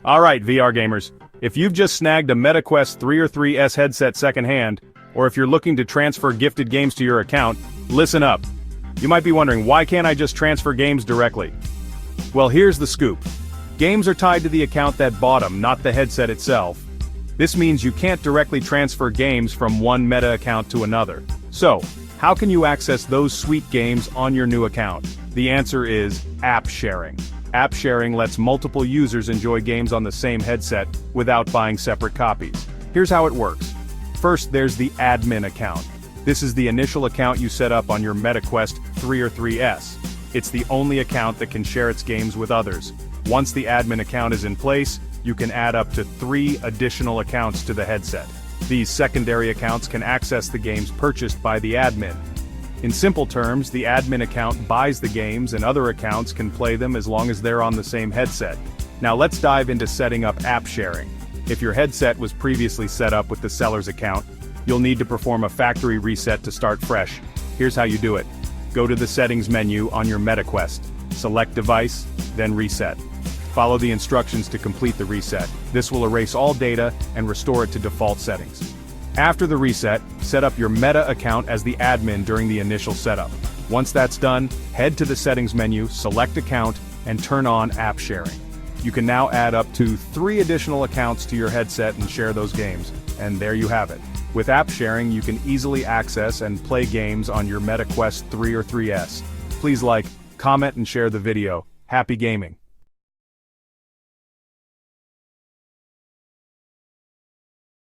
Alright VR gamers, if you've just snagged a MetaQuest 3 or 3S headset secondhand, or if you're looking to transfer gifted games to your account, listen up. You might be wondering, why can't I just transfer games directly? Well, here's the scoop. Games are tied to the account that bought them, not the headset itself. This means you can't directly transfer games from one Meta account to another. So, how can you access those sweet games on your new account? The answer is app sharing. App sharing lets multiple users enjoy games on the same headset without buying separate copies. Here's how it works. First, there's the admin account. This is the initial account you set up on your MetaQuest 3 or 3S. It's the only account that can share its games with others. Once the admin account is in place, you can add up to 3 additional accounts to the headset. These secondary accounts can access the games purchased by the admin. In simple terms, the admin account buys the games and other accounts can play them as long as they're on the same headset. Now let's dive into setting up app sharing. If your headset was previously set up with the seller's account, you'll need to perform a factory reset to start fresh. Here's how you do it. Go to the settings menu on your MetaQuest. Select device, then reset. Follow the instructions to complete the reset. This will erase all data and restore it to default settings. After the reset, set up your Meta account as the admin during the initial setup. Once that's done, head to the settings menu, select account, and turn on app sharing. You can now add up to 3 additional accounts to your headset and share those games. And there you have it. With app sharing, you can easily access and play games on your MetaQuest 3 or 3S. Please like, comment, and share the video. Happy gaming!